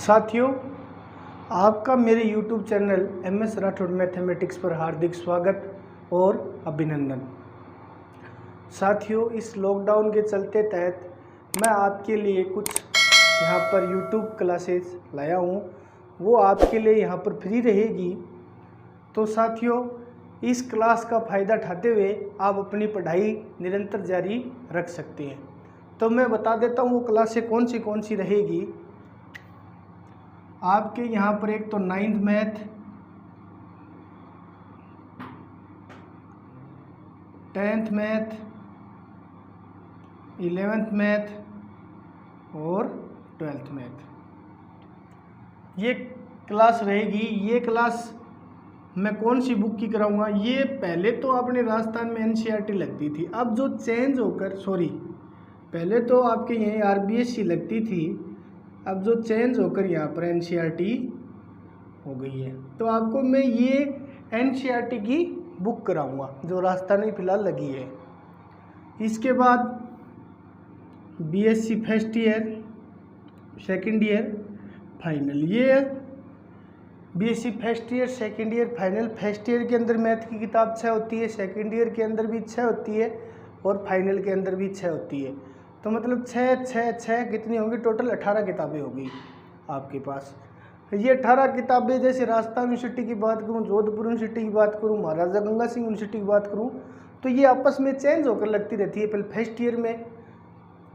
साथियों, आपका मेरे YouTube channel MS Rathore mathematics पर हार्दिक स्वागत और अभिनंदन। साथियों, इस लॉकडाउन के चलते तहत मैं आपके लिए कुछ यहाँ पर YouTube क्लासेस लाया हूँ, वो आपके लिए यहाँ पर फ्री रहेगी। तो साथियों, इस क्लास का फ़ायदा उठाते हुए आप अपनी पढ़ाई निरंतर जारी रख सकते हैं। तो मैं बता देता हूँ वो क्लासें कौन सी रहेगी। आपके यहाँ पर एक तो 9th math, 10th math, 11th math और 12th मैथ, ये क्लास रहेगी। ये क्लास मैं कौन सी बुक की कराऊंगा? ये पहले तो अपने राजस्थान में NCERT लगती थी, अब जो चेंज होकर पहले तो आपके यहीं RBSC लगती थी, अब जो चेंज होकर यहाँ पर NCERT हो गई है। तो आपको मैं ये NCERT की बुक कराऊंगा जो राजस्थान में फ़िलहाल लगी है। इसके बाद BSc first year, second year, final. ये BSc first year, second year, final. First year के अंदर मैथ की किताब 6 होती है, सेकेंड ईयर के अंदर भी 6 होती है और फाइनल के अंदर भी 6 होती है। तो मतलब 6 कितनी होंगी? टोटल 18 किताबें होगी आपके पास। ये 18 किताबें, जैसे राजस्थान यूनिवर्सिटी की बात करूँ, जोधपुर यूनिवर्सिटी की बात करूँ, महाराजा गंगा सिंह यूनिवर्सिटी की बात करूँ, तो ये आपस में चेंज होकर लगती रहती है। पहले फर्स्ट ईयर में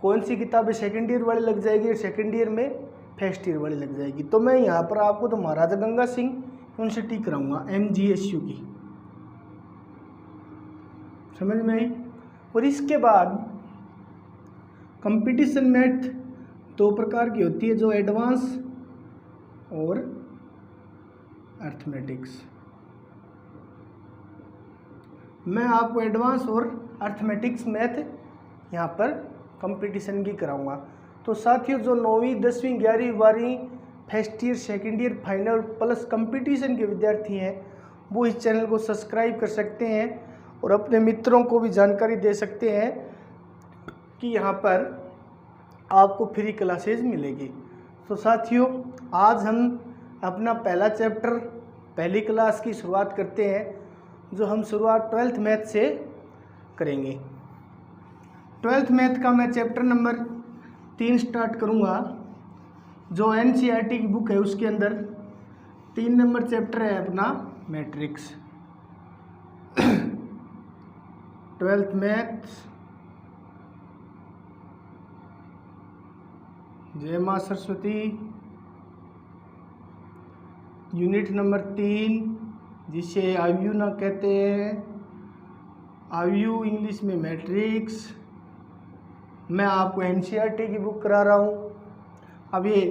कौन सी किताबें सेकेंड ईयर वाली लग जाएगी और सेकेंड ईयर में फर्स्ट ईयर वाली लग जाएगी। तो मैं यहाँ पर आपको तो महाराजा गंगा सिंह यूनिवर्सिटी कराऊंगा, MGSU की। समझ में आई? और इसके बाद कंपटीशन मैथ 2 प्रकार की होती है, जो एडवांस और अर्थमेटिक्स। मैं आपको एडवांस और अर्थमेटिक्स मैथ यहाँ पर कंपटीशन की कराऊंगा। तो साथियों, जो 9वीं 10वीं 11वीं 12वीं first year, second year, final plus competition के विद्यार्थी हैं, वो इस चैनल को सब्सक्राइब कर सकते हैं और अपने मित्रों को भी जानकारी दे सकते हैं कि यहाँ पर आपको फ्री क्लासेज मिलेगी। तो साथियों, आज हम अपना पहला चैप्टर, पहली क्लास की शुरुआत करते हैं, जो हम शुरुआत 12th मैथ से करेंगे। 12th मैथ का मैं चैप्टर नंबर 3 स्टार्ट करूँगा। जो NCERT की बुक है उसके अंदर 3 नंबर चैप्टर है अपना मैट्रिक्स। 12th मैथ, जय माँ सरस्वती, यूनिट नंबर 3, जिसे आयु ना कहते हैं, आयु इंग्लिश में मैट्रिक्स। मैं आपको NCERT की बुक करा रहा हूँ। अब ये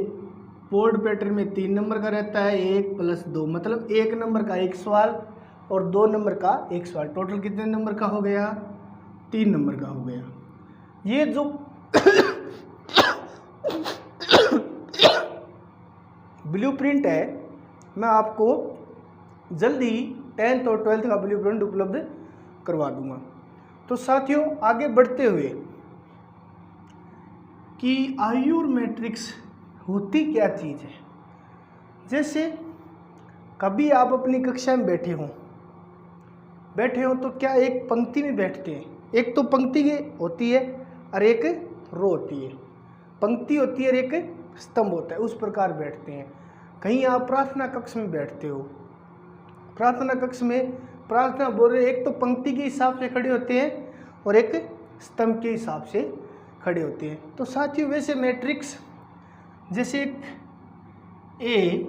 बोर्ड पैटर्न में 3 नंबर का रहता है, 1 + 2, मतलब 1 नंबर का 1 सवाल और 2 नंबर का 1 सवाल। टोटल कितने नंबर का हो गया? 3 नंबर का हो गया। ये जो ब्लूप्रिंट है, मैं आपको जल्दी 10th और 12th का ब्लूप्रिंट उपलब्ध करवा दूंगा। तो साथियों, आगे बढ़ते हुए कि आयु और मैट्रिक्स होती क्या चीज़ है। जैसे कभी आप अपनी कक्षा में बैठे हो तो क्या एक पंक्ति में बैठते हैं? एक तो पंक्ति होती है और एक रो होती है। पंक्ति होती है और एक स्तंभ होता है, उस प्रकार बैठते हैं। कहीं आप प्रार्थना कक्ष में बैठते हो, प्रार्थना कक्ष में प्रार्थना बोल रहे, एक तो पंक्ति के हिसाब से खड़े होते हैं और एक स्तंभ के हिसाब से खड़े होते हैं। तो साथियों, वैसे मैट्रिक्स जैसे ए,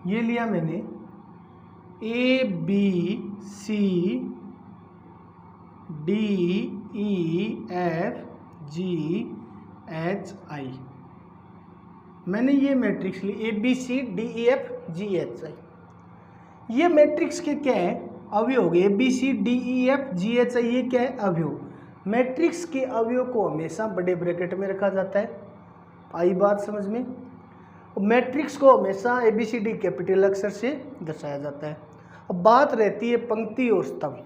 ये लिया मैंने, ABCDEFG, HI, मैंने ये मैट्रिक्स ली ABCDEFGHI। ये मैट्रिक्स के क्या है? अवयव हो गए। ABCDEFGHI, ये क्या है? अवयव। मैट्रिक्स के अवयव को हमेशा बड़े ब्रैकेट में रखा जाता है। आई बात समझ में? मैट्रिक्स को हमेशा ABCD कैपिटल अक्षर से दर्शाया जाता है। अब बात रहती है पंक्ति और स्तंभ।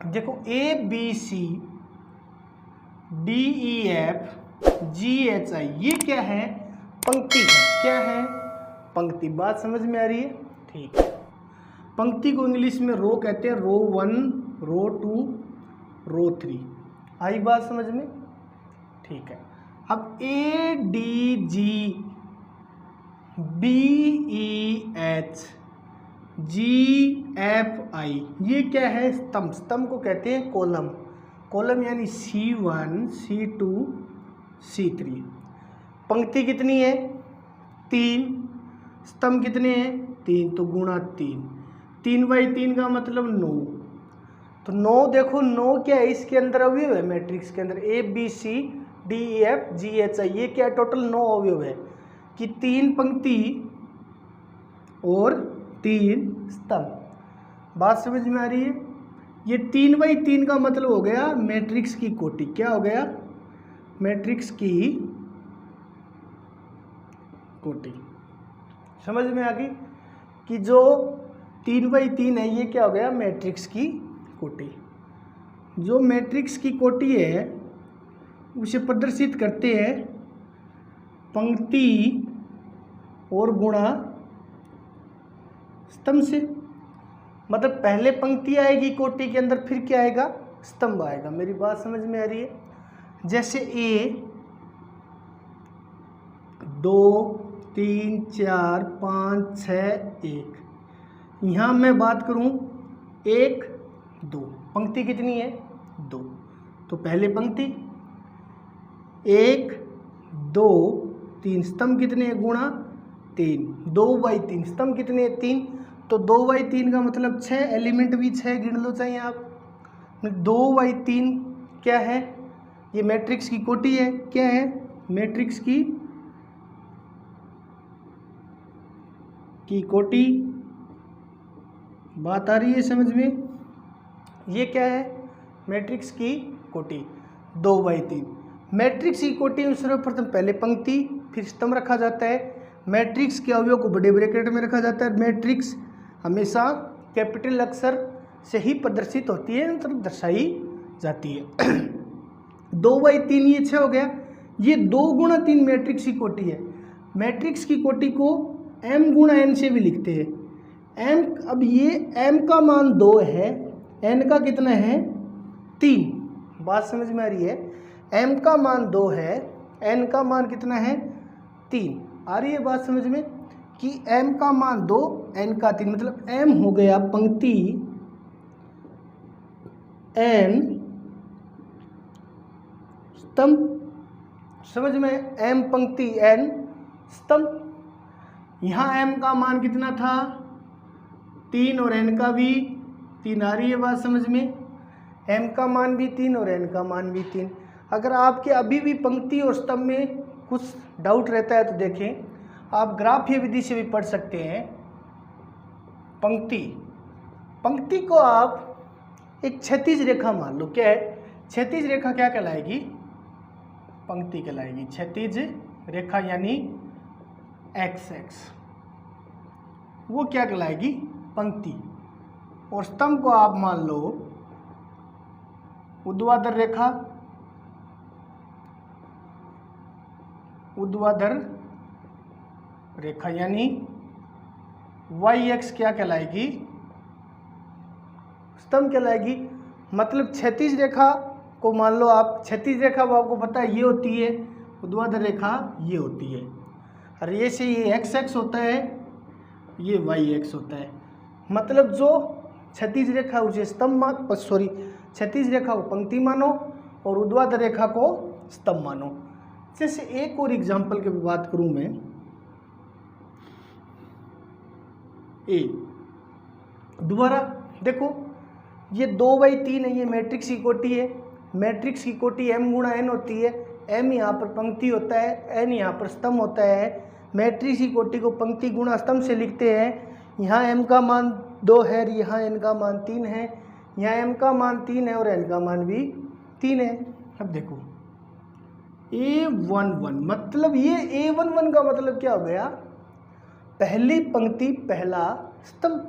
देखो, ABCDEF GHI, ये क्या है? पंक्ति है। क्या है? पंक्ति। बात समझ में आ रही है? ठीक है। पंक्ति को इंग्लिश में रो कहते हैं, रो 1, रो 2, रो 3। आई बात समझ में? ठीक है। अब ADG BEH GFI, ये क्या है? स्तंभ। स्तंभ को कहते हैं कॉलम। कॉलम यानी C1 C2 C3। पंक्ति कितनी है? 3। स्तंभ कितने हैं? 3, तो गुणा 3। 3/3 का मतलब 9। तो 9 देखो, 9 क्या है? इसके अंदर अवयव है मैट्रिक्स के अंदर, ABCDEFGHI, ये क्या है? टोटल 9 अवयव है कि 3 पंक्ति और 3 स्तंभ। बात समझ में आ रही है? ये 3/3 का मतलब हो गया मैट्रिक्स की कोटि। क्या हो गया? मैट्रिक्स की कोटि। समझ में आ गई कि जो 3/3 है ये क्या हो गया? मैट्रिक्स की कोटि। जो मैट्रिक्स की कोटि है उसे प्रदर्शित करते हैं पंक्ति और गुणा स्तंभ से। मतलब पहले पंक्ति आएगी कोटि के अंदर, फिर क्या आएगा? स्तंभ आएगा। मेरी बात समझ में आ रही है? जैसे A 2 3 4 5 6 1, यहाँ मैं बात करूँ 1 2, पंक्ति कितनी है? 2। तो पहले पंक्ति 1 2 3, स्तंभ कितने हैं? गुणा 3। 2/3, स्तंभ कितने हैं? 3। तो 2/3 का मतलब 6, एलिमेंट भी 6 गिन लो चाहिए आप। 2/3 क्या है? ये मैट्रिक्स की कोटि है। क्या है? मैट्रिक्स की कोटि। बात आ रही है समझ में? ये क्या है? मैट्रिक्स की कोटि 2/3। मैट्रिक्स की कोटि में सर्वप्रथम पहले पंक्ति फिर स्तंभ रखा जाता है। मैट्रिक्स के अवयव को बड़े ब्रैकेट में रखा जाता है। मैट्रिक्स हमेशा कैपिटल अक्षर से ही प्रदर्शित होती है, मतलब दर्शाई जाती है। 2/3 ये 6 हो गया। ये 2 गुणा 3 मैट्रिक्स की कोटि है। मैट्रिक्स की कोटि को m गुणा n से भी लिखते हैं। m, अब ये m का मान 2 है, n का कितना है? 3। बात समझ में आ रही है? m का मान 2 है, n का मान कितना है? 3। आ रही है बात समझ में? कि m का मान 2, n का 3, मतलब m हो गया पंक्ति, n स्तंभ। समझ में? m पंक्ति, n स्तंभ। यहाँ m का मान कितना था? 3 और n का भी 3। आ रही है बात समझ में? m का मान भी 3 और n का मान भी 3। अगर आपके अभी भी पंक्ति और स्तंभ में कुछ डाउट रहता है तो देखें, आप ग्राफीय विधि से भी पढ़ सकते हैं। पंक्ति को आप एक क्षैतिज रेखा मान लो। क्या है? क्षैतिज रेखा क्या कहलाएगी? पंक्ति कहलाएगी। क्षैतिज रेखा यानी XX, वो क्या कहलाएगी? पंक्ति। और स्तंभ को आप मान लो ऊर्ध्वाधर रेखा, ऊर्ध्वाधर रेखा यानी YX क्या कहलाएगी? स्तंभ कहलाएगी। मतलब क्षैतिज रेखा को मान लो आप, क्षैतिज रेखा वो आपको पता है ये होती है, ऊर्ध्वाधर रेखा ये होती है, और ये से ये XX होता है, ये YX होता है। मतलब जो क्षैतिज रेखा उसे स्तंभ क्षैतिज रेखा को पंक्ति मानो और ऊर्ध्वाधर रेखा को स्तंभ मानो। जैसे एक और एग्जाम्पल की बात करूं मैं, ए दोबारा देखो, ये 2/3 है, ये मैट्रिक्स की कोटि है। मैट्रिक्स की कोटि m गुणा n होती है। m यहाँ पर पंक्ति होता है, n यहाँ पर स्तंभ होता है। मैट्रिक्स की कोटि को पंक्ति गुणा स्तंभ से लिखते हैं। यहाँ m का मान 2 है, यहाँ n का मान 3 है। यहाँ m का मान 3 है और n का मान भी 3 है। अब देखो A11, मतलब ये A11 का मतलब क्या हो गया? पहली पंक्ति पहला स्तंभ।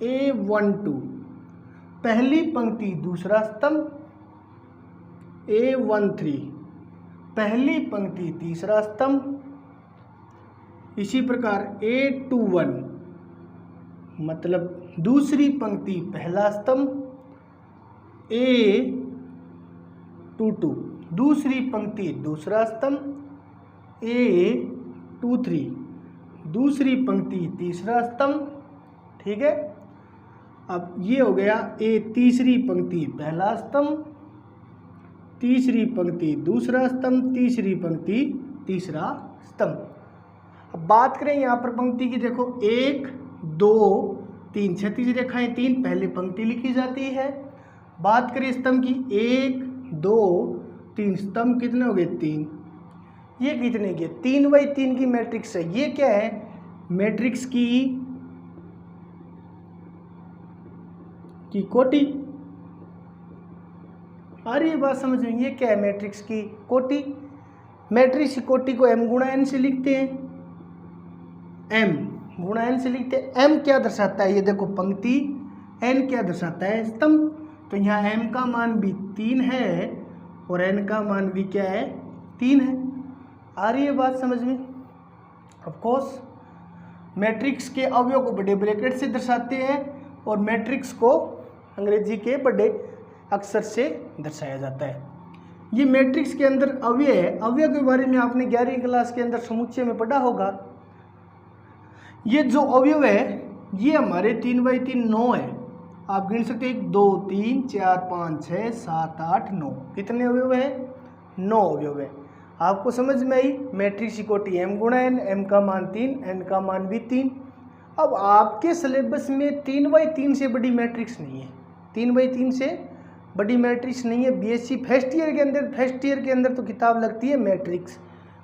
A12 पहली पंक्ति दूसरा स्तंभ। A13 पहली पंक्ति तीसरा स्तंभ। इसी प्रकार A21 मतलब दूसरी पंक्ति पहला स्तंभ। A22 दूसरी पंक्ति दूसरा स्तंभ। A23 दूसरी पंक्ति तीसरा स्तंभ। ठीक है, अब ये हो गया A तीसरी पंक्ति पहला स्तंभ, तीसरी पंक्ति दूसरा स्तंभ, तीसरी पंक्ति तीसरा स्तंभ। अब बात करें यहाँ पर पंक्ति की, देखो 1 2 3 क्षैतिज रेखाएं 3 पहले पंक्ति लिखी जाती है। बात करें स्तंभ की, 1 2 3 स्तंभ कितने हो गए 3। ये कितने के 3x3 की मैट्रिक्स है। ये क्या है, मैट्रिक्स की कोटि। आ रही है बात समझ में? ये क्या है, मैट्रिक्स की कोटि। मैट्रिक्स की कोटि को m गुणा n से लिखते हैं, m गुणा n से लिखते हैं। m क्या दर्शाता है, ये देखो पंक्ति, n क्या दर्शाता है, स्तंभ। तो यहाँ m का मान भी 3 है और n का मान भी क्या है, 3 है। आ रही है बात समझ में? ऑफ कोर्स मैट्रिक्स के अवयव को बड़े ब्रैकेट से दर्शाते हैं और मैट्रिक्स को अंग्रेजी के बड़े अक्षर से दर्शाया जाता है। ये मैट्रिक्स के अंदर अवयव है। अवयव के बारे में आपने 11वीं क्लास के अंदर समुच्चय में पढ़ा होगा। ये जो अवयव है ये हमारे 3x3 9 है। आप गिन सकते हैं 1 2 3 4 5 6 7 8 9। कितने अवयव है, 9 अवयव है। आपको समझ में आई? मैट्रिक्स की कोटि m गुणा n, m का मान 3, n का मान भी 3। अब आपके सिलेबस में 3x3 से बड़ी मैट्रिक्स नहीं है, 3x3 से बड़ी मैट्रिक्स नहीं है। बीएससी फर्स्ट ईयर के अंदर तो किताब लगती है मैट्रिक्स,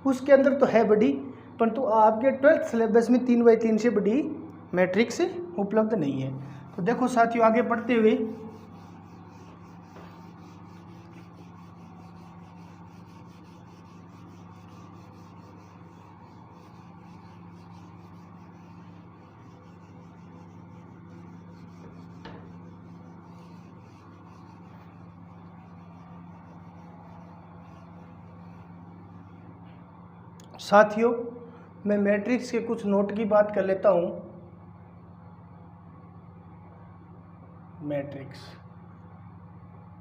उसके अंदर तो है बड़ी, परंतु आपके 12th सिलेबस में 3x3 से बड़ी मैट्रिक्स उपलब्ध नहीं है। तो देखो साथियों, आगे पढ़ते हुए साथियों, मैं मैट्रिक्स के कुछ नोट की बात कर लेता हूँ। मैट्रिक्स,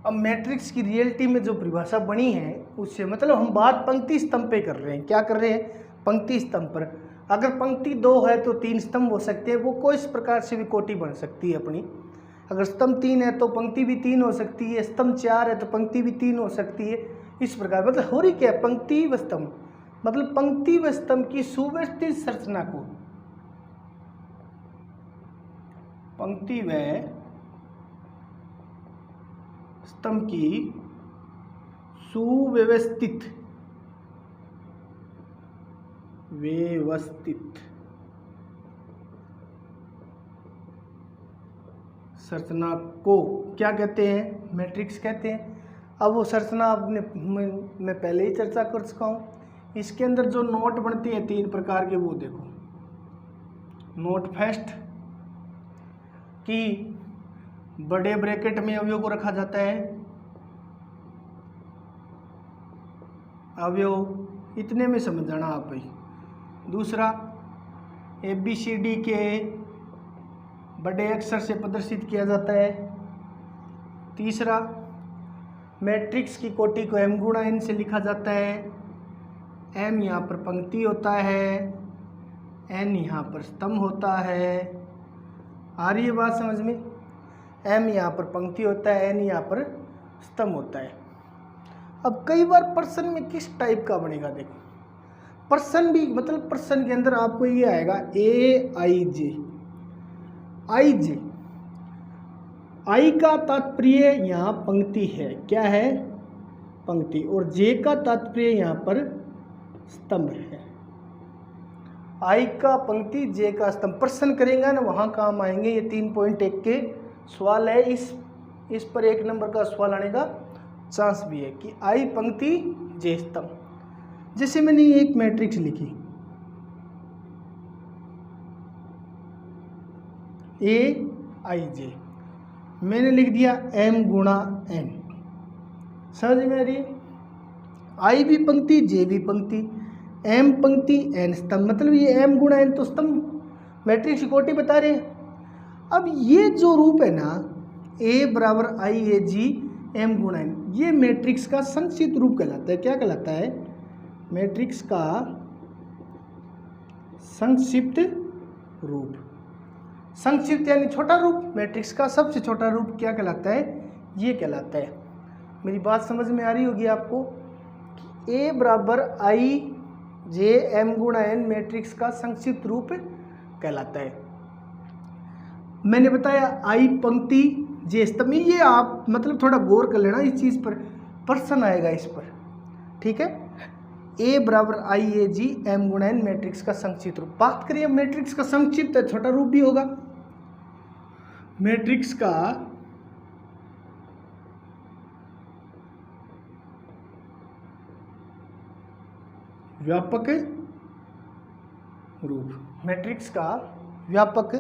अब मैट्रिक्स की रियलिटी में जो परिभाषा बनी है उससे मतलब हम बात पंक्ति स्तंभ पे कर रहे हैं। क्या कर रहे हैं, पंक्ति स्तंभ पर। अगर पंक्ति 2 है तो 3 स्तंभ हो सकते हैं, वो कोई इस प्रकार से भी कोटि बन सकती है अपनी। अगर स्तंभ 3 है तो पंक्ति भी 3 हो सकती है, स्तंभ 4 है तो पंक्ति भी 3 हो सकती है। इस प्रकार मतलब हो रही क्या है, पंक्ति व स्तंभ, मतलब पंक्ति व स्तंभ की सुव्यवस्थित संरचना को पंक्ति व स्तंभ की सुव्यवस्थित संरचना को क्या कहते हैं, मैट्रिक्स कहते हैं। अब वो संरचना आपने मैं पहले ही चर्चा कर चुका हूँ। इसके अंदर जो नोट बनती हैं 3 प्रकार के, वो देखो। नोट फर्स्ट कि बड़े ब्रैकेट में अवयव को रखा जाता है, अवयव इतने में समझ जाना आप ही। दूसरा, ABCD के बड़े अक्षर से प्रदर्शित किया जाता है। तीसरा, मैट्रिक्स की कोटि को m गुणा n से लिखा जाता है। m यहाँ पर पंक्ति होता है, n यहाँ पर स्तंभ होता है। आ रही है बात समझ में? m यहाँ पर पंक्ति होता है, n यहाँ पर स्तंभ होता है। अब कई बार प्रश्न में किस टाइप का बनेगा, देखो प्रश्न भी मतलब प्रश्न के अंदर आपको ये आएगा AIJ। I का तात्पर्य यहाँ पंक्ति है, क्या है, पंक्ति, और J का तात्पर्य यहाँ पर स्तंभ है। I का पंक्ति, J का स्तंभ। प्रश्न करेंगे ना वहाँ काम आएंगे। ये 3.1 के सवाल है, इस पर 1 नंबर का सवाल आने का चांस भी है कि I पंक्ति J स्तंभ। जैसे मैंने एक मैट्रिक्स लिखी AIJ, मैंने लिख दिया m गुणा n, समझ में आ रही है? आई भी पंक्ति, जे भी पंक्ति, एम पंक्ति, एन स्तंभ, मतलब ये एम गुणा एन तो स्तंभ मैट्रिक्स की कोटि बता रहे हैं। अब ये जो रूप है ना ए बराबर आई ए जी एम गुणा एन, ये मैट्रिक्स का संक्षिप्त रूप कहलाता है। क्या कहलाता है? मैट्रिक्स का संक्षिप्त रूप। संक्षिप्त यानी छोटा रूप, मैट्रिक्स का सबसे छोटा रूप क्या कहलाता है? ये कहलाता है। मेरी बात समझ में आ रही होगी आपको कि ए बराबर आई जे एम गुणा एन मैट्रिक्स का संक्षिप्त रूप कहलाता है। मैंने बताया आई पंक्ति जे स्तंभ, ये आप मतलब थोड़ा गौर कर लेना इस चीज़ पर, प्रश्न आएगा इस पर, ठीक है। ए बराबर आई ए जी एम गुणा एन मैट्रिक्स का संक्षिप्त रूप। बात करिए मैट्रिक्स का संक्षिप्त छोटा रूप भी होगा। मैट्रिक्स का व्यापक रूप, मैट्रिक्स का व्यापक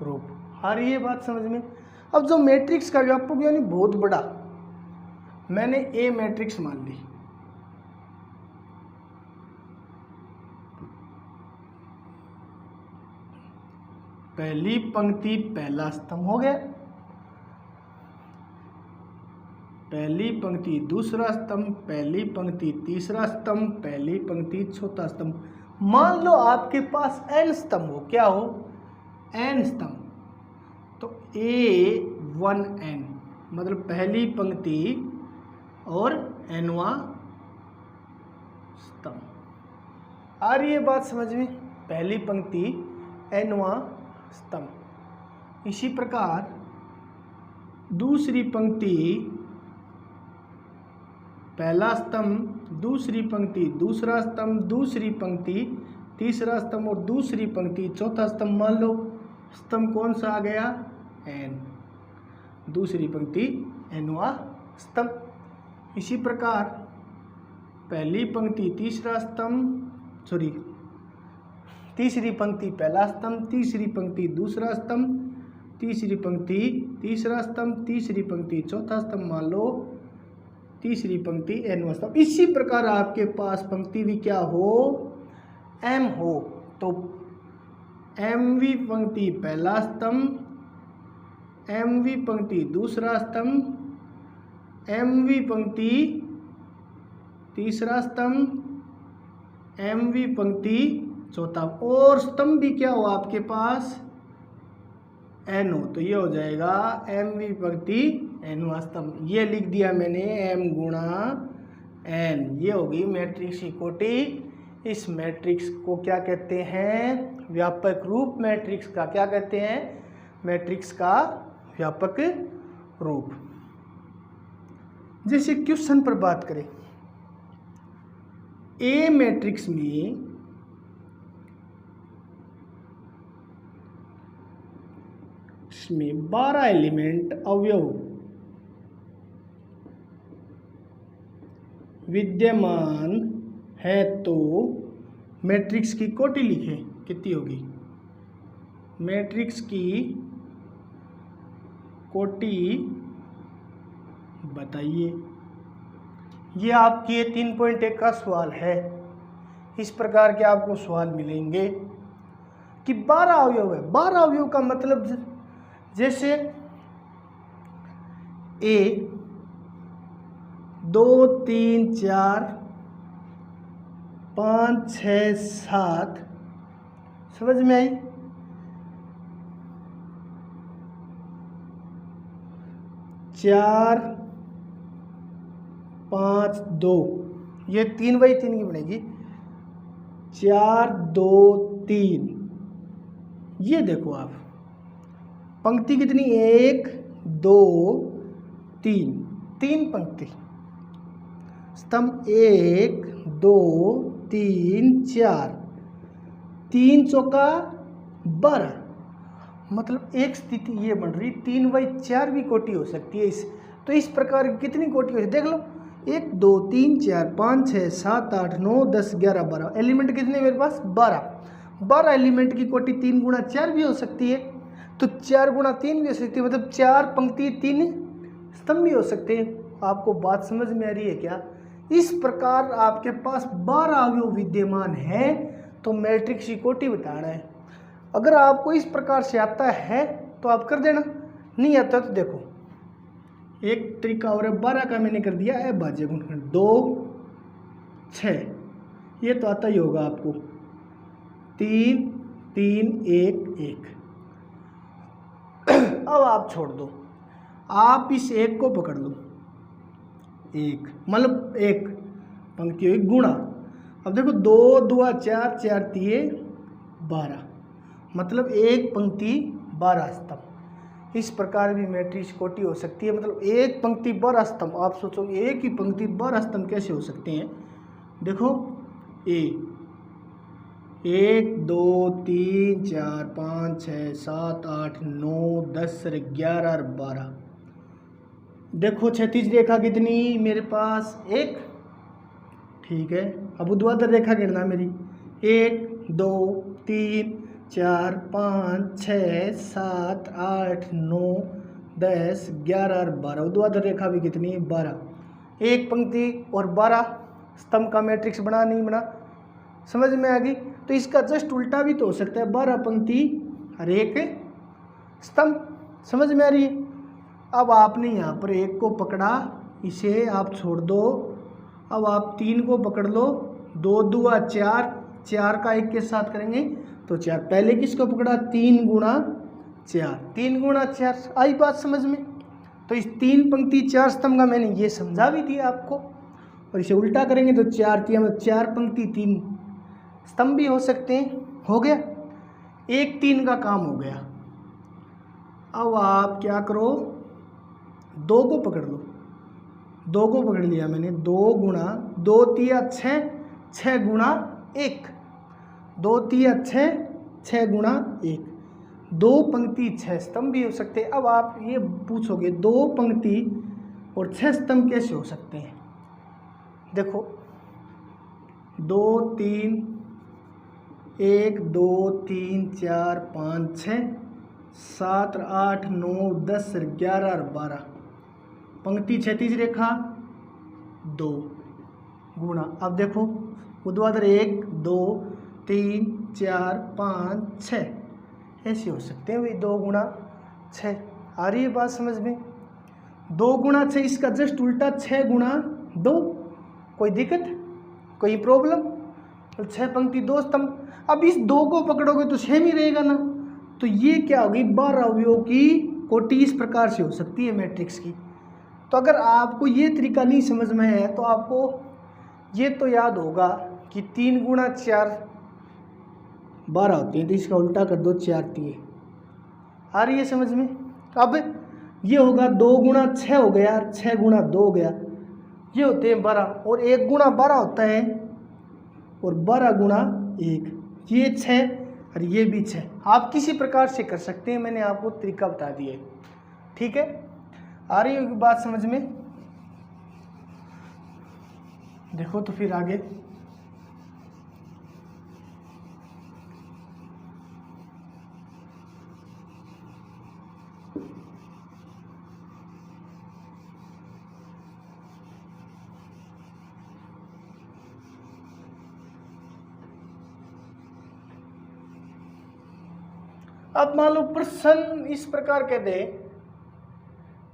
रूप। आ रही है बात समझ में? अब जो मैट्रिक्स का व्यापक यानी बहुत बड़ा, मैंने ए मैट्रिक्स मान ली, पहली पंक्ति पहला स्तंभ हो गया, पहली पंक्ति दूसरा स्तंभ, पहली पंक्ति तीसरा स्तंभ, पहली पंक्ति चौथा स्तंभ। मान लो आपके पास n स्तंभ हो, क्या हो? n स्तंभ, तो A1n मतलब पहली पंक्ति और nवां स्तंभ। आ रही है बात समझ में? पहली पंक्ति nवां स्तंभ। इसी प्रकार दूसरी पंक्ति पहला स्तंभ, दूसरी पंक्ति दूसरा स्तंभ, दूसरी पंक्ति तीसरा स्तंभ और दूसरी पंक्ति चौथा स्तंभ। मान लो स्तंभ कौन सा आ गया? n, दूसरी पंक्ति nवां स्तंभ। इसी प्रकार पहली पंक्ति तीसरा स्तंभ, तीसरी पंक्ति पहला स्तंभ, तीसरी पंक्ति दूसरा स्तंभ, तीसरी पंक्ति तीसरा स्तंभ, तीसरी पंक्ति चौथा स्तंभ। मान लो तीसरी पंक्ति nवां स्तंभ। इसी प्रकार आपके पास पंक्ति भी क्या हो? m हो, तो mवीं पंक्ति पहला स्तंभ, mवीं पंक्ति दूसरा स्तंभ, mवीं पंक्ति तीसरा स्तंभ, mवीं पंक्ति चौथा, और स्तंभ भी क्या हो आपके पास? n हो, तो ये हो जाएगा mवीं पंक्ति nवां स्तंभ। ये लिख दिया मैंने m गुणा n। ये होगी मैट्रिक्स की कोटि। इस मैट्रिक्स को क्या कहते हैं? व्यापक रूप। मैट्रिक्स का क्या कहते हैं? मैट्रिक्स का व्यापक रूप। जैसे क्वेश्चन पर बात करें, ए मैट्रिक्स में इसमें 12 एलिमेंट अवयव विद्यमान है, तो मैट्रिक्स की कोटि लिखे कितनी होगी? मैट्रिक्स की कोटि बताइए। ये आपके 3.1 का सवाल है। इस प्रकार के आपको सवाल मिलेंगे कि 12 अवयव है। 12 अवयव का मतलब जैसे A 2 3 4 5 6 7, समझ में आई? 4 5 2, ये 3/3 की बनेगी। 4 2 3, ये देखो आप पंक्ति कितनी? 1 2 3, 3 पंक्ति। स्तंभ 1 2 3 4, 3 चौका 12, मतलब एक स्थिति ये बन रही 3/4 भी कोटि हो सकती है। तो इस प्रकार की कितनी कोटि हो सकती है? देख लो, 1 2 3 4 5 6 7 8 9 10 11 12 एलिमेंट कितने मेरे पास? 12 एलिमेंट की कोटि 3 गुणा 4 भी हो सकती है, तो 4 गुणा 3 भी हो सकती है, मतलब 4 पंक्ति 3 स्तंभ भी हो सकते हैं। आपको बात समझ में आ रही है क्या? इस प्रकार आपके पास 12 अवयव विद्यमान है तो मैट्रिक्स की कोटि बताना है। अगर आपको इस प्रकार से आता है तो आप कर देना, नहीं आता तो देखो एक तरीका और है, 12 का मैंने कर दिया है भाज्य गुणनखंड 2 6, ये तो आता ही होगा आपको 3 3 1 1। अब आप छोड़ दो, आप इस एक को पकड़ लो, एक मतलब एक पंक्ति हुई गुणा। अब देखो 2 2 4 4 3 12, मतलब एक पंक्ति 12 स्तंभ। इस प्रकार भी मैट्रिक्स कोटि हो सकती है, मतलब एक पंक्ति 12 स्तंभ। आप सोचो एक ही पंक्ति 12 स्तंभ कैसे हो सकते हैं। देखो ए 1 2 3 4 5 6 7 8 9 10 11 और 12। देखो क्षैतिज रेखा कितनी मेरे पास, एक, ठीक है। अब ऊर्ध्वाधर रेखा गिनना मेरी 1 2 3 4 5 6 7 8 9 10 11 और 12। ऊर्ध्वाधर रेखा भी कितनी है, 12। एक पंक्ति और 12 स्तंभ का मैट्रिक्स बना नहीं बना, समझ में आ गई। तो इसका जस्ट उल्टा भी तो हो सकता है, 12 पंक्ति और एक स्तंभ, समझ में आ रही है। अब आपने यहाँ पर एक को पकड़ा, इसे आप छोड़ दो। अब आप 3 को पकड़ लो, 2 2 4, 4 का 1 के साथ करेंगे तो 4। पहले किसको पकड़ा, 3 गुणा 4, 3 गुणा 4। आई बात समझ में। तो इस 3 पंक्ति 4 स्तंभ का मैंने ये समझा भी दिया आपको, और इसे उल्टा करेंगे तो 4 3 मतलब 4 पंक्ति 3 स्तंभ भी हो सकते हैं। हो गया, 1 3 का काम हो गया। अब आप क्या करो, 2 को पकड़ लो, 2 को पकड़ लिया मैंने, 2 गुणा 2 3 6, 6 गुणा 1, 2 3 6, 6 गुणा 1। 2 पंक्ति 6 स्तंभ भी हो सकते हैं। अब आप ये पूछोगे 2 पंक्ति और 6 स्तंभ कैसे हो सकते हैं। देखो 2 3 1 2 3 4 5 6 7 8 9 10 11 और 12। पंक्ति क्षैतिज रेखा 2 गुणा, अब देखो ऊर्ध्वाधर 1 2 3 4 5 6 ऐसे हो सकते हैं भाई, 2 गुणा 6। आ रही है बात समझ में। 2 गुणा 6, इसका जस्ट उल्टा 6 गुणा 2। कोई दिक्कत, कोई प्रॉब्लम। तो 6 पंक्ति 2 स्तंभ। अब इस 2 को पकड़ोगे तो सेम ही रहेगा ना। तो ये क्या होगी, 12 अवयवों की कोटि इस प्रकार से हो सकती है मैट्रिक्स की। तो अगर आपको ये तरीका नहीं समझ में है तो आपको ये तो याद होगा कि 3 गुणा 4 12 होती है, तो इसका उल्टा कर दो 4 3। आ रही है समझ में। अब ये होगा 2 गुणा 6 हो गया, 6 गुणा 2 हो गया, ये होते हैं 12, और 1 गुणा 12 होता है, और 12 गुणा 1 ये 6 और ये भी 6। आप किसी प्रकार से कर सकते हैं, मैंने आपको तरीका बता दिया है, ठीक है। आ रही होगी बात समझ में। देखो तो फिर आगे अब मान लो प्रश्न इस प्रकार कह दे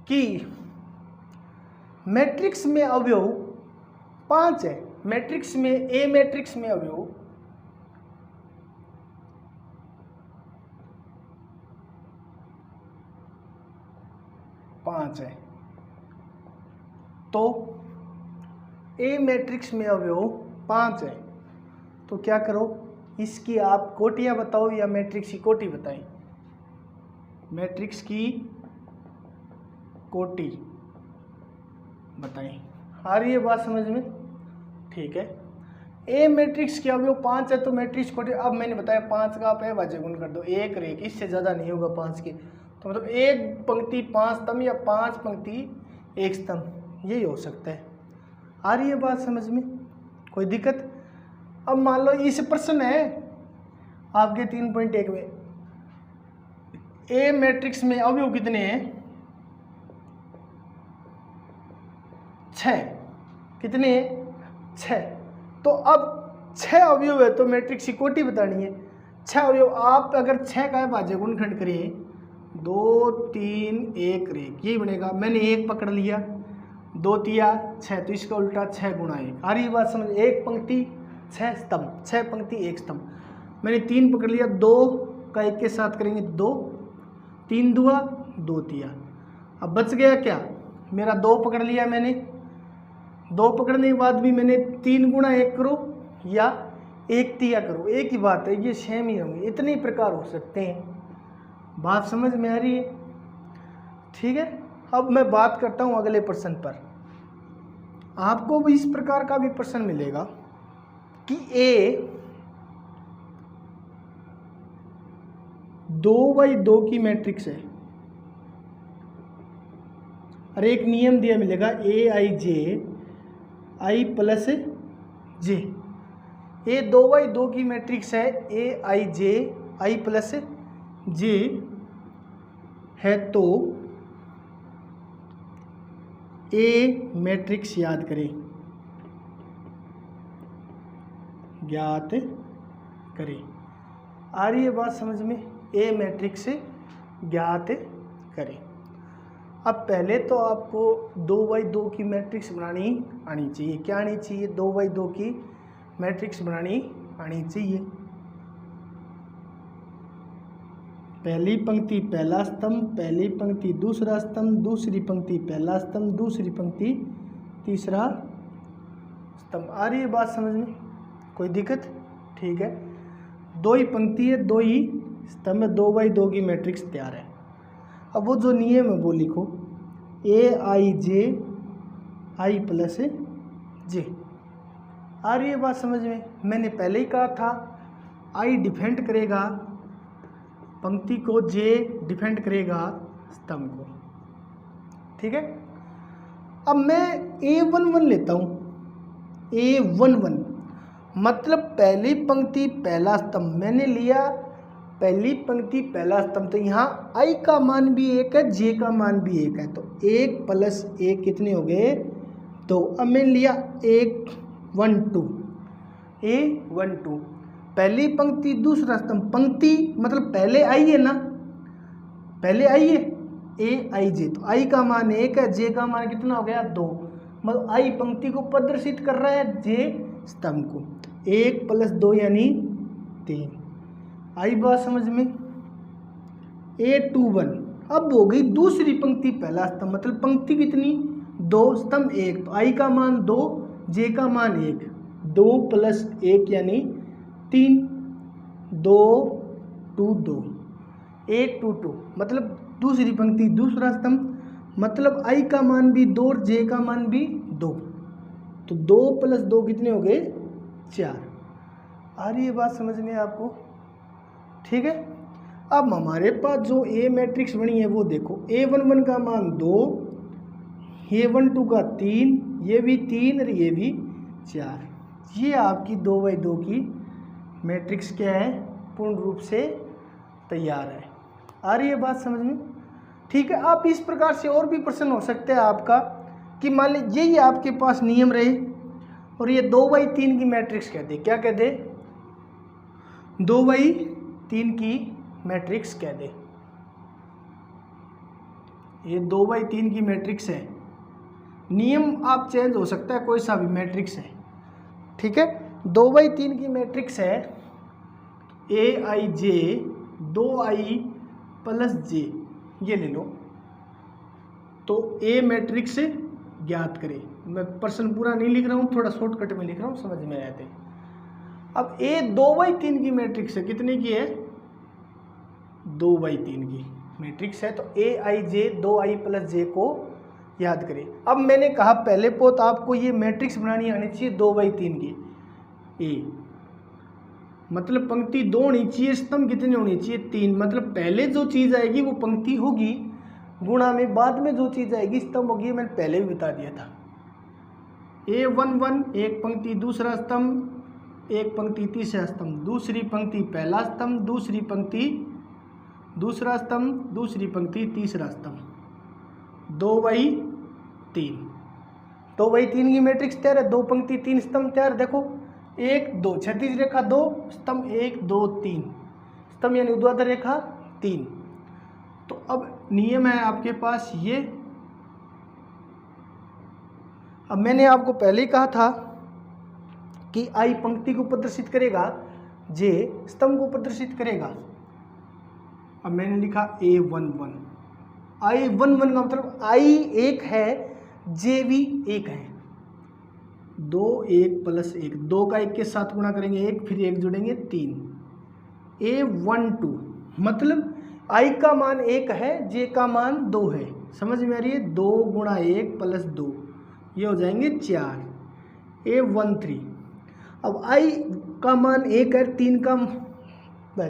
कि मैट्रिक्स में अवयव 5 है। मैट्रिक्स में ए मैट्रिक्स में अवयव 5 है। तो ए मैट्रिक्स में अवयव 5 है, तो क्या करो, इसकी आप कोटियां बताओ या मैट्रिक्स की कोटि बताएं। मैट्रिक्स की कोटि बताएं। आ रही है बात समझ में, ठीक है। ए मैट्रिक्स के अवयव 5 है तो मैट्रिक्स कोटि, अब मैंने बताया 5 का आप अभाज्य गुण कर दो, एक रेख, इससे ज़्यादा नहीं होगा 5 के। तो मतलब एक पंक्ति 5 स्तंभ या 5 पंक्ति 1 स्तंभ, यही हो सकता है। आ रही है बात समझ में, कोई दिक्कत। अब मान लो इस प्रश्न है आपके 3.1 में, ए मैट्रिक्स में अवयव कितने हैं, 6। कितने हैं, 6। तो अब 6 अवयव है तो मैट्रिक्स की कोटि बतानी है। 6 अवयव, आप अगर 6 का भाज्य गुणनखंड करिए 2 3 1 रेख, यही बनेगा। मैंने 1 पकड़ लिया, 2 तिया 6, तो इसका उल्टा 6 गुणा 1। आ रही बात समझ? 1 पंक्ति 6 स्तंभ, 6 पंक्ति 1 स्तंभ। मैंने 3 पकड़ लिया, 2 का 1 के साथ करेंगे 2, 3 दुआ 2 तिया। अब बच गया क्या? मेरा 2 पकड़ लिया मैंने, 2 पकड़ने के बाद भी मैंने 3 गुणा 1 करो या 1 तिया करो, एक ही बात है, ये सेम ही होंगे। इतने ही प्रकार हो सकते हैं। बात समझ में आ रही है? ठीक है। अब मैं बात करता हूँ अगले प्रश्न पर। आपको भी इस प्रकार का भी प्रश्न मिलेगा कि ए 2x2 की मैट्रिक्स है और एक नियम दिया मिलेगा aij i plus J. A 2x2 की मैट्रिक्स है, aij i प्लस जे है, तो ए मैट्रिक्स याद करें, ज्ञात करें। आ रही है बात समझ में? ए मैट्रिक्स ज्ञात करें। अब पहले तो आपको 2x2 की मैट्रिक्स बनानी आनी चाहिए। क्या आनी चाहिए? 2x2 की मैट्रिक्स बनानी आनी चाहिए। पहली पंक्ति पहला स्तंभ, पहली पंक्ति दूसरा स्तंभ, दूसरी पंक्ति पहला स्तंभ, दूसरी पंक्ति तीसरा स्तंभ। आ रही है बात समझ में? कोई दिक्कत? ठीक है। 2 ही पंक्ति है, 2 ही स्तंभ है, 2x2 की मैट्रिक्स तैयार है। अब वो जो नियम है वो लिखो, aij i प्लस जे। आ रही है बात समझ में? मैंने पहले ही कहा था i डिफेंड करेगा पंक्ति को, जे डिफेंड करेगा स्तंभ को। ठीक है। अब मैं a11 लेता हूँ, a11 मतलब पहली पंक्ति पहला स्तंभ। मैंने लिया पहली पंक्ति पहला स्तंभ, तो यहाँ i का मान भी 1 है, j का मान भी 1 है, तो 1 प्लस 1 कितने हो गए? 2। अब मैंने लिया a12 पहली पंक्ति दूसरा स्तंभ। पंक्ति मतलब पहले i है ना, पहले i है, aij, तो i का मान 1 है, j का मान कितना हो गया? 2। मतलब i पंक्ति को प्रदर्शित कर रहा है, j स्तंभ को। 1 प्लस 2 यानी 3। आई बात समझ में? a21 अब हो गई दूसरी पंक्ति पहला स्तंभ, मतलब पंक्ति कितनी? 2 स्तंभ 1, तो i का मान 2, j का मान 1, 2 प्लस 1 यानी 3, 2 2 2 822 मतलब दूसरी पंक्ति दूसरा स्तंभ, मतलब i का मान भी 2 और j का मान भी 2, तो 2 प्लस 2 कितने हो गए? 4। आ रही है बात समझ में आपको? ठीक है। अब हमारे पास जो ए मैट्रिक्स बनी है वो देखो, a11 का मान 2, a12 का 3, ये भी 3 और ये भी 4। ये आपकी 2x2 की मैट्रिक्स क्या है? पूर्ण रूप से तैयार है। आ रही है बात समझ में? ठीक है। आप इस प्रकार से और भी प्रश्न हो सकते हैं आपका कि मान लीजिए यही आपके पास नियम रहे और ये 2x3 की मैट्रिक्स कह दे। क्या कह दे? 2x3 की मैट्रिक्स कह दे। ये 2x3 की मैट्रिक्स है। नियम आप चेंज हो सकता है, कोई सा भी मैट्रिक्स है। ठीक है। 2x3 की मैट्रिक्स है aij 2i प्लस जे, ये ले लो। तो ए मैट्रिक्स ज्ञात करें। मैं प्रश्न पूरा नहीं लिख रहा हूँ, थोड़ा शॉर्टकट में लिख रहा हूँ, समझ में आते। अब ए 2x3 की मैट्रिक्स है, कितने की है? 2x3 की मैट्रिक्स है, तो aij 2i प्लस जे को याद करें। अब मैंने कहा पहले पोत आपको ये मैट्रिक्स बनानी आनी चाहिए 2x3 की। ए मतलब पंक्ति 2 होनी चाहिए, स्तंभ कितने होनी चाहिए? 3। मतलब पहले जो चीज़ आएगी वो पंक्ति होगी, गुणा में बाद में जो चीज़ आएगी स्तंभ होगी। मैंने पहले भी बता दिया था। a11 एक पंक्ति दूसरा स्तंभ, एक पंक्ति तीसरा स्तंभ, दूसरी पंक्ति पहला स्तंभ, दूसरी पंक्ति दूसरा स्तंभ, दूसरी पंक्ति तीसरा स्तंभ, 2x3। तो वही 3 की मैट्रिक्स तैयार है, 2 पंक्ति 3 स्तंभ तैयार। देखो 1 2 क्षैतिज रेखा 2 स्तंभ 1 2 3 स्तंभ यानी ऊर्ध्वाधर रेखा 3। तो अब नियम है आपके पास ये। अब मैंने आपको पहले ही कहा था कि आई पंक्ति को प्रदर्शित करेगा, जे स्तंभ को प्रदर्शित करेगा। अब मैंने लिखा A11। I11 का मतलब आई 1 है, जे भी 1 है। 2 1 प्लस 1, 2 का 1 के साथ गुणा करेंगे 1, फिर 1 जोड़ेंगे 3। A12 मतलब आई का मान 1 है, जे का मान 2 है। समझ में आ रही है? 2 गुणा 1 प्लस 2, ये हो जाएंगे 4। A13 अब आई का मान 1 है, 3 का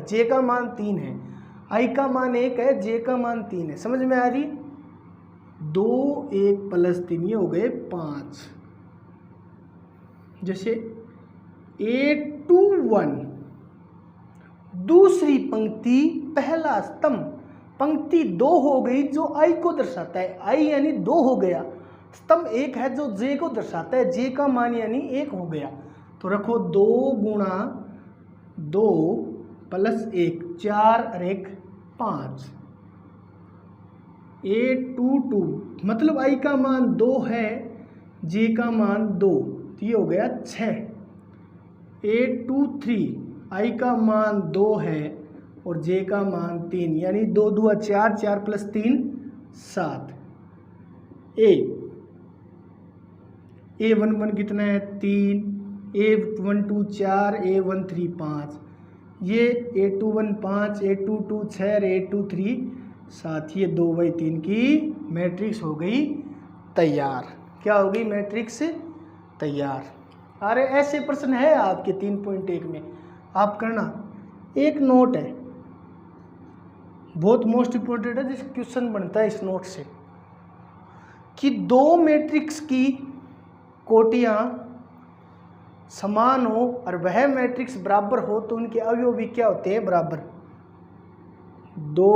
जे का मान 3 है। आई का मान 1 है, जे का मान 3 है। समझ में आ रही? 2 1 प्लस 3, ये हो गए 5। जैसे A21 दूसरी पंक्ति पहला स्तंभ, पंक्ति 2 हो गई जो आई को दर्शाता है। आई यानी 2 हो गया। स्तंभ 1 है जो जे को दर्शाता है, जे का मान यानी 1 हो गया। तो रखो 2 गुणा 2 प्लस 1, 4 और 1 5। A22 मतलब आई का मान 2 है, जे का मान 2, तो ये हो गया 6। A23 आई का मान 2 है और जे का मान 3, यानी 2 2 4, 4 प्लस 3 7। A11 कितना है? 3। A12 4, A13 5, ये A21 5, A22 6 और A23 7। ये 2/3 की मैट्रिक्स हो गई तैयार। क्या हो गई? मैट्रिक्स तैयार। अरे ऐसे प्रश्न है आपके 3.1 में, आप करना। एक नोट है, बहुत मोस्ट इम्पोर्टेंट है, जिस क्वेश्चन बनता है इस नोट से, कि 2 मैट्रिक्स की कोटियां समान हो और वह मैट्रिक्स बराबर हो तो उनके अवयव भी क्या होते हैं? बराबर। 2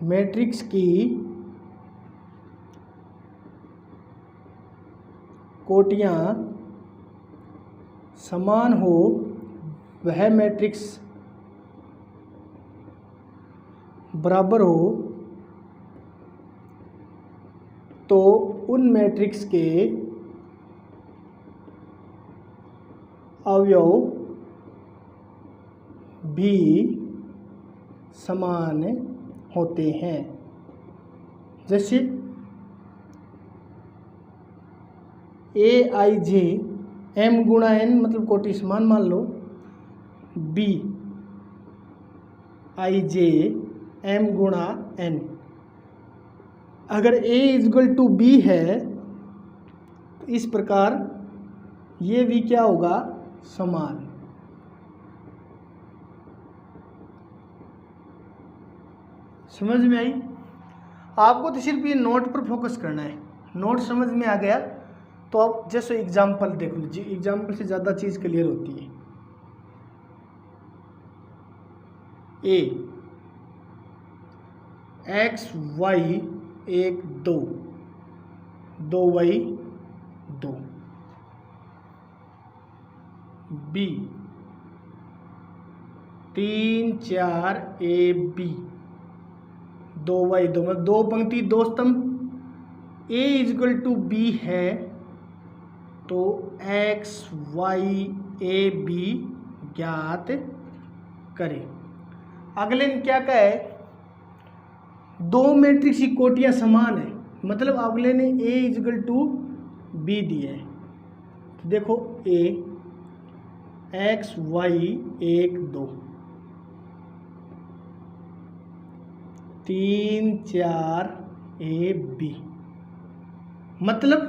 मैट्रिक्स की कोटियां समान हो, वह मैट्रिक्स बराबर हो तो उन मैट्रिक्स के अवयव भी समान होते हैं। जैसे AIJ M गुणा N मतलब कोटि समान मान लो, BIJ M गुणा N। अगर A = B है तो इस प्रकार ये भी क्या होगा? समान। समझ में आई? आपको तो सिर्फ ये नोट पर फोकस करना है। नोट समझ में आ गया तो अब जैसे एग्जाम्पल देख लीजिए, एग्जाम्पल से ज़्यादा चीज़ क्लियर होती है। X Y 1 2 2y 2, B 3 4 AB 2y 2, मतलब 2 पंक्ति 2 स्तंभ। A = B है तो X Y A B ज्ञात करें। अगले ने क्या कहा है? 2 मैट्रिक्स की कोटियां समान है, मतलब अगले ने A = B दिया है। तो देखो A X Y 1 2 3 4 AB, मतलब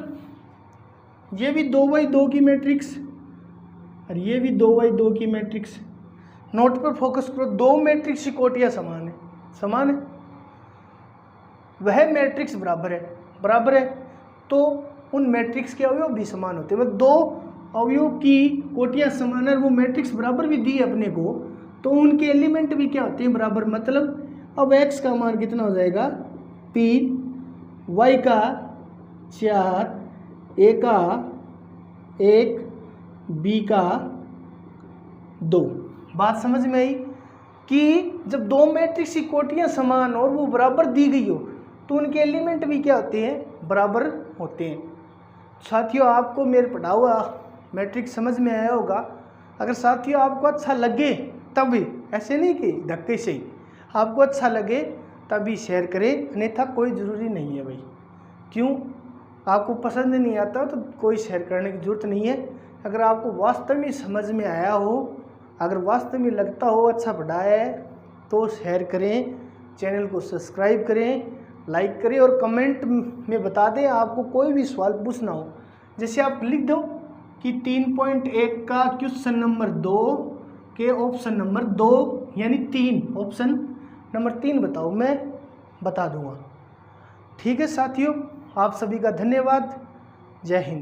ये भी 2/2 की मैट्रिक्स और ये भी 2/2 की मैट्रिक्स। नोट पर फोकस करो। 2 मैट्रिक्स की कोटियां समान है, समान है, वह मैट्रिक्स बराबर है, बराबर है, तो उन मैट्रिक्स के अवयव भी समान होते हैं। मतलब 2 अवयव की कोटियां समान है, वो मैट्रिक्स बराबर भी दी अपने को, तो उनके एलिमेंट भी क्या होते हैं? बराबर। मतलब अब x का मान कितना हो जाएगा? 3, y का 4, ए का 1, बी का 2। बात समझ में आई कि जब दो मैट्रिक्स की कोटियाँ समान और वो बराबर दी गई हो तो उनके एलिमेंट भी क्या होते हैं, बराबर होते हैं। साथियों आपको मेरे पढ़ा हुआ मैट्रिक्स समझ में आया होगा। अगर साथियों आपको अच्छा लगे तभी, ऐसे नहीं कि धक्के से ही, आपको अच्छा लगे तभी शेयर करें, अन्यथा कोई ज़रूरी नहीं है भाई। क्यों, आपको पसंद नहीं आता तो कोई शेयर करने की ज़रूरत नहीं है। अगर आपको वास्तव में समझ में आया हो, अगर वास्तव में लगता हो अच्छा पढ़ाया है तो शेयर करें, चैनल को सब्सक्राइब करें, लाइक करें और कमेंट में बता दें आपको कोई भी सवाल पूछना हो। जैसे आप लिख दो कि 3.1 का क्वेश्चन नंबर 2 के ऑप्शन नंबर 2 यानी 3, ऑप्शन नंबर 3 बताओ, मैं बता दूंगा। ठीक है साथियों, आप सभी का धन्यवाद। जय हिंद।